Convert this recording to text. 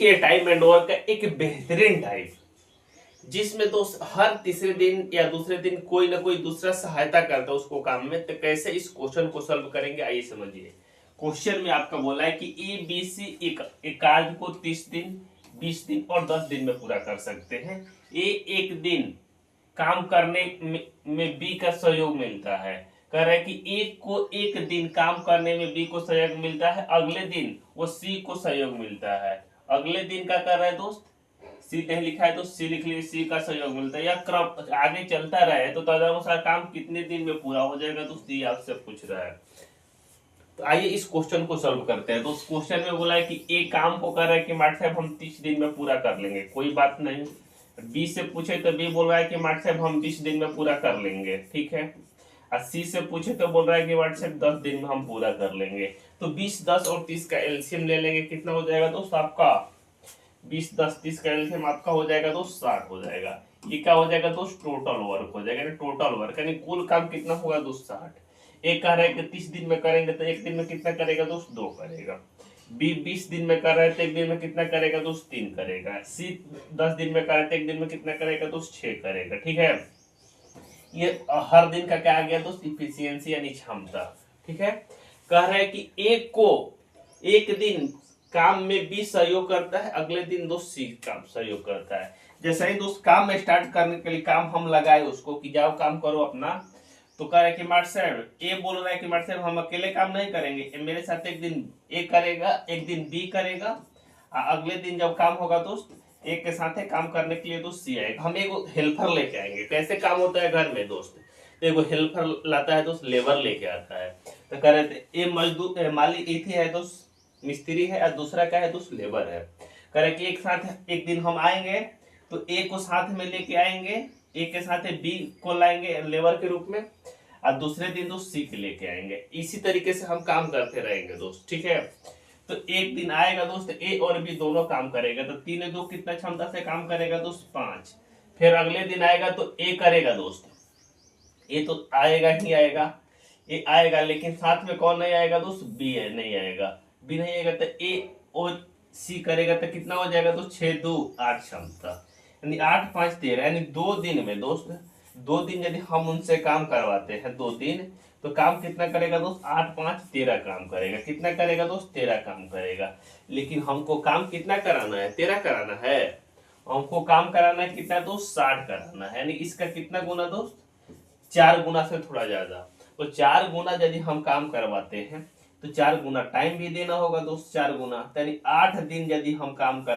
ये time and work का एक बेहतरीन टाइम जिसमें तो हर तीसरे दिन या दूसरे दिन कोई ना कोई दूसरा सहायता करता है उसको काम में। तो कैसे इस क्वेश्चन को सॉल्व करेंगे आइए समझिए। क्वेश्चन में आपका बोला है कि ए बी सी एक कार्य को 30 दिन 20 दिन और 10 दिन में पूरा कर सकते हैं। ए एक दिन काम करने में बी का सहयोग मिलता है। कह रहा है कि ए को एक दिन काम करने में बी को सहयोग मिलता है, अगले दिन वो सी को सहयोग मिलता है। अगले दिन का कर रहा है दोस्त, सी नहीं लिखा है तो सी लिख लीजिए, सी का सहयोग मिलता है। या क्रम आगे चलता रहे तो तदनुसार काम कितने दिन में पूरा हो जाएगा तो सी आपसे पूछ रहा है। तो आइए इस क्वेश्चन को सॉल्व करते हैं। तो उस क्वेश्चन में बोला है कि ए काम को कर रहा है कि मार्ट साहब हम 30 दिन में पूरा कर लेंगे, कोई बात नहीं। बी से पूछे तो बी बोल रहा है कि मार्ट साहब हम 20 दिन में पूरा कर लेंगे, ठीक है। और सी से पूछे तो बोल रहा है कि मार्ट साहब 10 दिन में हम पूरा कर लेंगे। तो 20 10 और 30 का एलसीएम ले लेंगे, कितना हो जाएगा दोस्त आपका 20 10 30 का एलसीएम आपका हो जाएगा दोस्त 60 हो जाएगा। ये क्या हो जाएगा दोस्त टोटल वर्क हो जाएगा, टोटल वर्क यानी कुल काम कितना होगा दोस्त 60। एक कह रहा है कि 30 दिन में करेंगे तो एक दिन में कितना करेगा दोस्त 2 करेगा। बी 20 दिन में कर रहा है तो एक दिन में कितना करेगा दोस्त 3 करेगा। सी 10 दिन में कर रहा है तो एक दिन में कितना करेगा दोस्त 6 करेगा, ठीक है। ये हर दिन का क्या आ गया दोस्त इफिशियंसी यानी क्षमता, ठीक है। कह रहा है कि एक को एक दिन काम में बी सहयोग करता है, अगले दिन दोस्त सी काम सहयोग करता है। जैसे ही दोस्त काम में स्टार्ट करने के लिए काम हम लगाए उसको कि जाओ काम करो अपना, तो कह रहे कि मार्ट साहब ए बोल रहा है कि मार्ट साहब हम अकेले काम नहीं करेंगे, मेरे साथ एक दिन ए करेगा एक दिन बी करेगा, अगले दिन जब काम होगा दोस्त एक के साथ है काम करने के लिए दोस्त सी आएगा। हम एक हेल्पर लेके आएंगे। कैसे काम होता है घर में दोस्त, तो एगो हेल्पर लाता है दोस्त, लेबर लेके आता है। तो कह रहे थे ए मजदूर माली एक ही है दोस्त मिस्त्री है और दूसरा क्या है दोस्त लेबर है। कह रहे कि एक साथ एक दिन हम आएंगे तो ए को साथ में लेके आएंगे, ए के साथ बी को लाएंगे लेबर के रूप में, और दूसरे दिन दोस्त सी के लेके आएंगे। इसी तरीके से हम काम करते रहेंगे दोस्त, ठीक है। तो एक दिन आएगा दोस्त ए और बी दोनों काम करेगा तो 3 2 कितना क्षमता से काम करेगा दोस्त 5। फिर अगले दिन आएगा तो ए करेगा दोस्त, ए तो आएगा ही आएगा, ए आएगा लेकिन साथ में कौन नहीं आएगा दोस्त बी है नहीं आएगा, बी नहीं आएगा तो ए और सी करेगा तो कितना हो जाएगा दोस्त 6 2 8 क्षमता, यानी 8 5 13, यानी 2 दिन में दोस्त 2 दिन यदि हम उनसे काम करवाते हैं 2 दिन तो काम कितना करेगा दोस्त 8 5 13 काम करेगा। कितना करेगा दोस्त 13 काम करेगा। लेकिन हमको काम कितना कराना है 13 कराना है, हमको काम कराना है कितना दोस्त 60 कराना है, यानी इसका कितना गुना दोस्त 4 गुना से थोड़ा ज्यादा। तो 4 गुना यदि हम काम करवाते हैं तो 4 गुना टाइम भी देना होगा दोस्त 4 गुना, यानी 8 दिन यदि हम काम कर